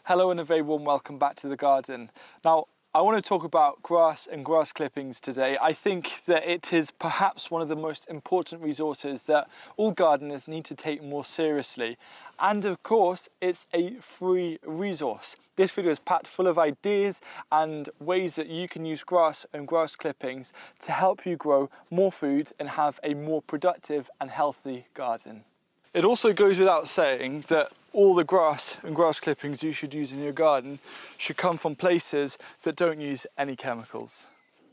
Hello and a very warm welcome back to the garden. Now, I want to talk about grass and grass clippings today. I think that it is perhaps one of the most important resources that all gardeners need to take more seriously. And of course, it's a free resource. This video is packed full of ideas and ways that you can use grass and grass clippings to help you grow more food and have a more productive and healthy garden. It also goes without saying that all the grass and grass clippings you should use in your garden should come from places that don't use any chemicals.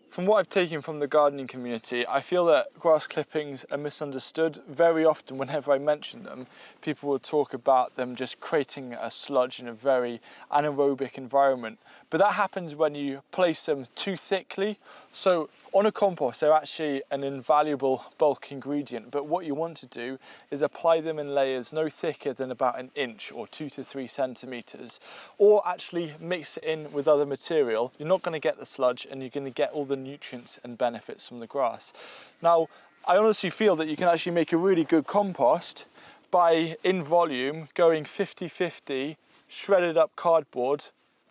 From what I've taken from the gardening community, I feel that grass clippings are misunderstood. Very often whenever I mention them, people will talk about them just creating a sludge in a very anaerobic environment. But that happens when you place them too thickly. So on a compost, they're actually an invaluable bulk ingredient, but what you want to do is apply them in layers no thicker than about an inch or 2 to 3 centimeters, or actually mix it in with other material. You're not going to get the sludge and you're going to get all the nutrients and benefits from the grass. Now, I honestly feel that you can actually make a really good compost by, in volume, going 50-50 shredded up cardboard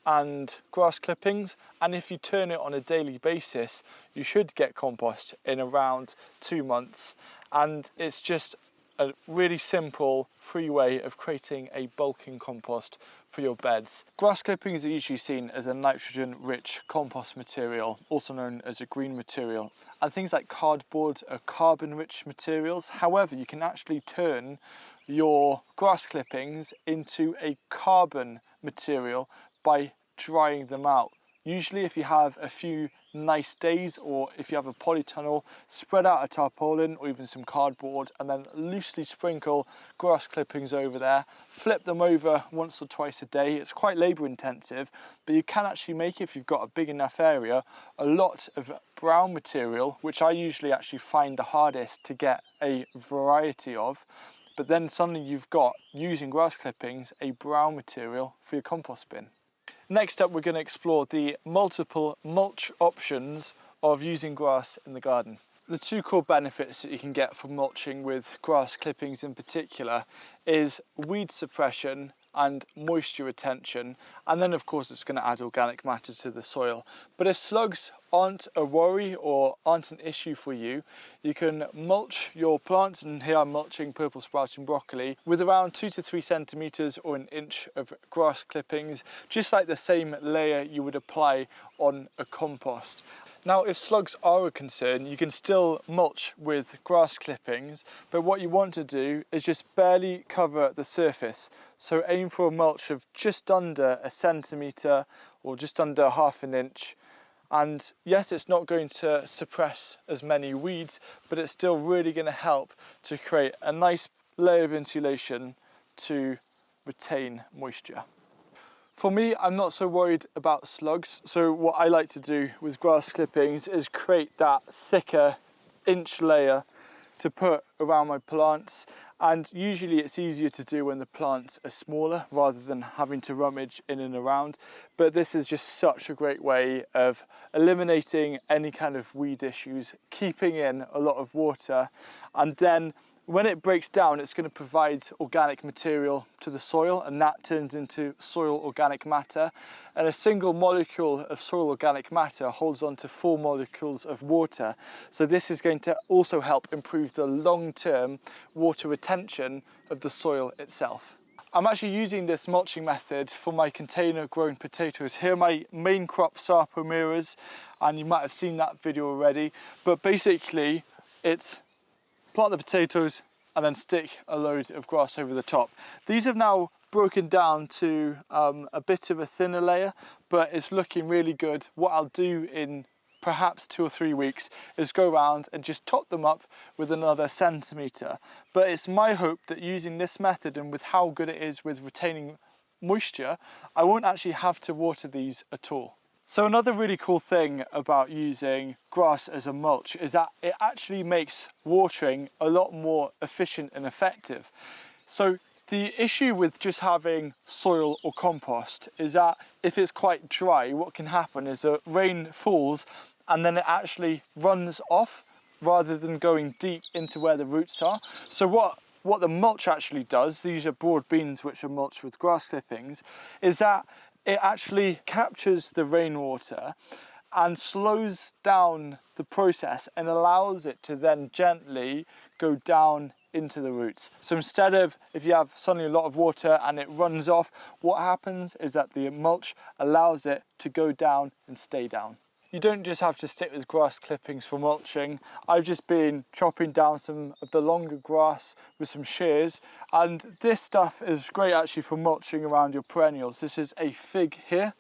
and grass clippings, and if you turn it on a daily basis you should get compost in around 2 months. And it's just a really simple free way of creating a bulking compost for your beds. Grass clippings are usually seen as a nitrogen rich compost material, also known as a green material, and things like cardboard are carbon rich materials. However, you can actually turn your grass clippings into a carbon material by drying them out. Usually if you have a few nice days, or if you have a polytunnel, spread out a tarpaulin or even some cardboard and then loosely sprinkle grass clippings over there. Flip them over once or twice a day. It's quite labour intensive, but you can actually make, if you've got a big enough area, a lot of brown material, which I usually actually find the hardest to get a variety of. But then suddenly you've got, using grass clippings, a brown material for your compost bin. Next up, we're going to explore the multiple mulch options of using grass in the garden. The two core benefits that you can get from mulching with grass clippings in particular is weed suppression and moisture retention, and then of course it's going to add organic matter to the soil. But if slugs aren't a worry or aren't an issue for you, you can mulch your plants, and here I'm mulching purple sprouting broccoli with around 2 to 3 centimeters or an inch of grass clippings, just like the same layer you would apply on a compost. Now, if slugs are a concern, you can still mulch with grass clippings, but what you want to do is just barely cover the surface. So aim for a mulch of just under a centimetre or just under half an inch. And yes, it's not going to suppress as many weeds, but it's still really going to help to create a nice layer of insulation to retain moisture. For me, I'm not so worried about slugs, so what I like to do with grass clippings is create that thicker inch layer to put around my plants, and usually it's easier to do when the plants are smaller rather than having to rummage in and around. But this is just such a great way of eliminating any kind of weed issues, keeping in a lot of water, and then when it breaks down, it's going to provide organic material to the soil, and that turns into soil organic matter. And a single molecule of soil organic matter holds on to 4 molecules of water. So this is going to also help improve the long-term water retention of the soil itself. I'm actually using this mulching method for my container grown potatoes. Here my main crops are palmeras, and you might have seen that video already. But basically it's plant the potatoes and then stick a load of grass over the top. These have now broken down to a bit of a thinner layer, but it's looking really good. What I'll do in perhaps 2 or 3 weeks is go around and just top them up with another centimetre. But it's my hope that using this method, and with how good it is with retaining moisture, I won't actually have to water these at all. So another really cool thing about using grass as a mulch is that it actually makes watering a lot more efficient and effective. So the issue with just having soil or compost is that if it's quite dry, what can happen is that rain falls and then it actually runs off rather than going deep into where the roots are. So what what the mulch actually does, these are broad beans which are mulched with grass clippings, is that it actually captures the rainwater and slows down the process and allows it to then gently go down into the roots. So instead of, if you have suddenly a lot of water and it runs off, what happens is that the mulch allows it to go down and stay down. You don't just have to stick with grass clippings for mulching. I've just been chopping down some of the longer grass with some shears, and this stuff is great actually for mulching around your perennials. This is a fig here,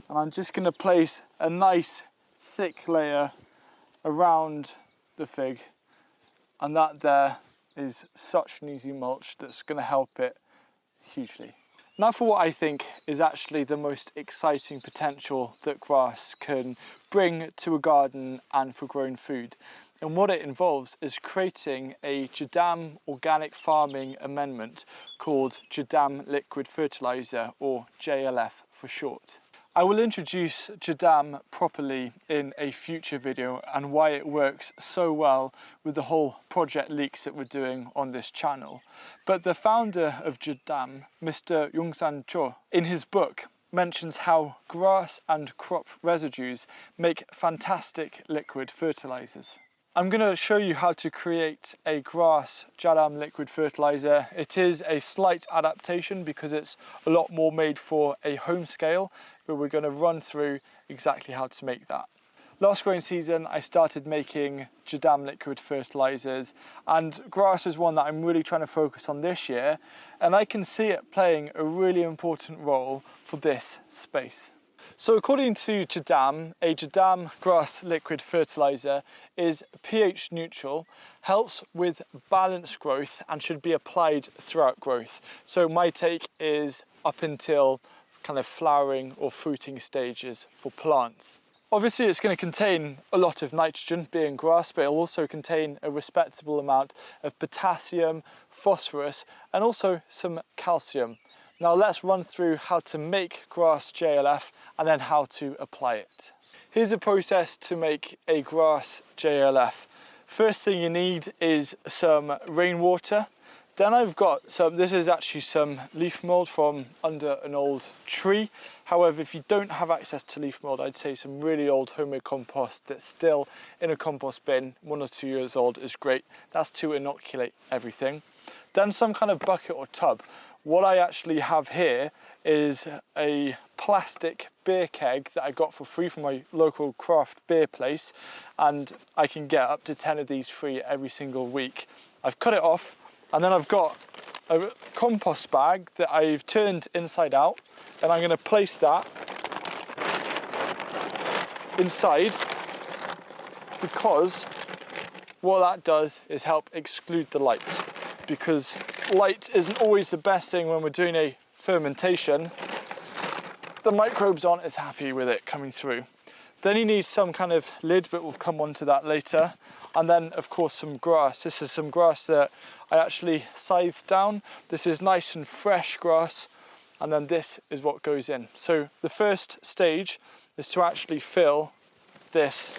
and I'm just going to place a nice thick layer around the fig, and that there is such an easy mulch that's going to help it hugely. Now for what I think is actually the most exciting potential that grass can bring to a garden and for growing food. And what it involves is creating a Jadam organic farming amendment called Jadam liquid fertilizer, or JLF for short. I will introduce Jadam properly in a future video and why it works so well with the whole project leaks that we're doing on this channel. But the founder of Jadam, Mr. Yongsan Cho, in his book mentions how grass and crop residues make fantastic liquid fertilizers. I'm going to show you how to create a grass Jadam liquid fertilizer. It is a slight adaptation because it's a lot more made for a home scale, but we're going to run through exactly how to make that. Last growing season, I started making Jadam liquid fertilizers, and grass is one that I'm really trying to focus on this year, and I can see it playing a really important role for this space. So according to Jadam, a Jadam grass liquid fertilizer is pH neutral, helps with balanced growth and should be applied throughout growth. So my take is up until kind of flowering or fruiting stages for plants. Obviously it's going to contain a lot of nitrogen, being grass, but it'll also contain a respectable amount of potassium, phosphorus, and also some calcium. Now let's run through how to make grass JLF and then how to apply it. Here's a process to make a grass JLF. First thing you need is some rainwater. Then I've got this is actually some leaf mold from under an old tree. However, if you don't have access to leaf mold, I'd say some really old homemade compost that's still in a compost bin, 1 or 2 years old, is great. That's to inoculate everything. Then some kind of bucket or tub. What I actually have here is a plastic beer keg that I got for free from my local craft beer place, and I can get up to 10 of these free every single week. I've cut it off, and then I've got a compost bag that I've turned inside out, and I'm going to place that inside, because what that does is help exclude the light, because light isn't always the best thing when we're doing a fermentation. The microbes aren't as happy with it coming through. Then you need some kind of lid, but we'll come on to that later. And then of course some grass. This is some grass that I actually scythed down. This is nice and fresh grass, and then this is what goes in. So the first stage is to actually fill this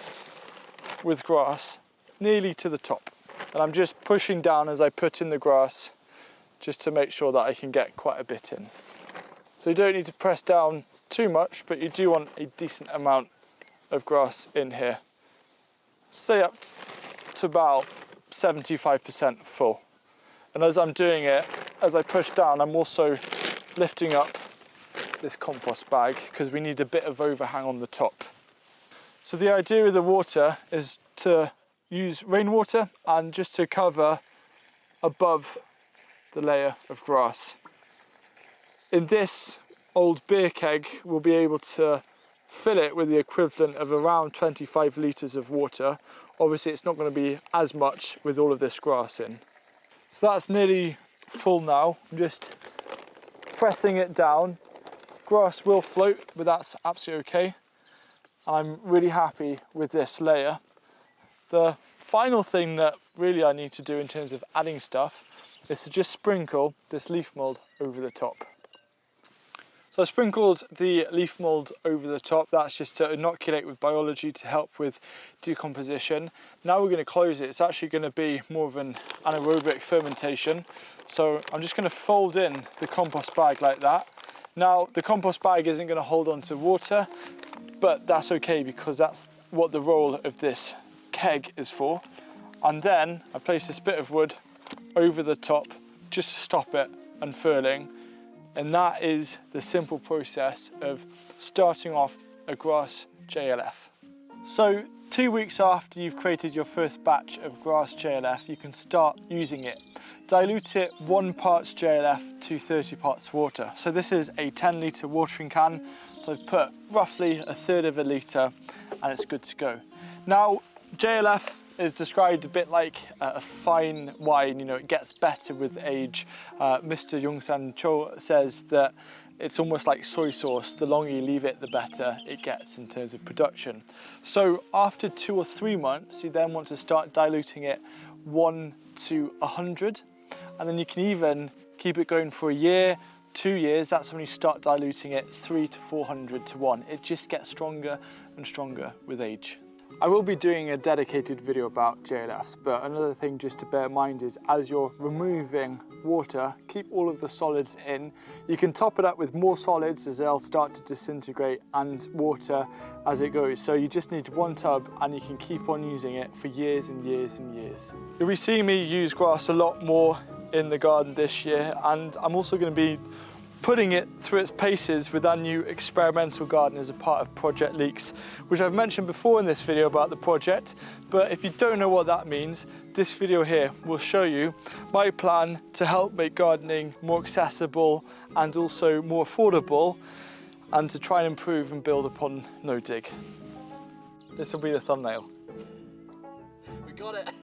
with grass nearly to the top. And I'm just pushing down as I put in the grass, just to make sure that I can get quite a bit in. So you don't need to press down too much, but you do want a decent amount of grass in here. Say up to about 75% full. And as I'm doing it, as I push down, I'm also lifting up this compost bag because we need a bit of overhang on the top. So the idea with the water is to use rainwater and just to cover above the layer of grass. In this old beer keg, we'll be able to fill it with the equivalent of around 25 litres of water. Obviously it's not going to be as much with all of this grass in. So that's nearly full now. I'm just pressing it down. Grass will float, but that's absolutely okay. I'm really happy with this layer. The final thing that really I need to do in terms of adding stuff is to just sprinkle this leaf mold over the top. So I sprinkled the leaf mould over the top. That's just to inoculate with biology to help with decomposition. Now we're going to close it. It's actually going to be more of an anaerobic fermentation. So I'm just going to fold in the compost bag like that. Now the compost bag isn't going to hold on to water, but that's okay because that's what the role of this keg is for. And then I place this bit of wood over the top just to stop it unfurling. And that is the simple process of starting off a grass JLF. So 2 weeks after you've created your first batch of grass JLF, you can start using it. Dilute it 1 parts JLF to 30 parts water. So this is a 10 litre watering can. So I've put roughly 1/3 of a litre and it's good to go. Now JLF is described a bit like a fine wine, you know, it gets better with age. Mr. Young-san Cho says that it's almost like soy sauce. The longer you leave it, the better it gets in terms of production. So after 2 or 3 months, you then want to start diluting it 1 to 100. And then you can even keep it going for a year, 2 years. That's when you start diluting it 300 to 400 to 1. It just gets stronger and stronger with age. I will be doing a dedicated video about JLFs, but another thing just to bear in mind is as you're removing water, keep all of the solids in. You can top it up with more solids as they'll start to disintegrate and water as it goes. So you just need 1 tub and you can keep on using it for years and years and years. You'll be seeing me use grass a lot more in the garden this year, and I'm also going to be putting it through its paces with our new experimental garden as a part of Project Leeks, which I've mentioned before in this video about the project. But if you don't know what that means, this video here will show you my plan to help make gardening more accessible and also more affordable, and to try and improve and build upon no dig. This will be the thumbnail. We got it.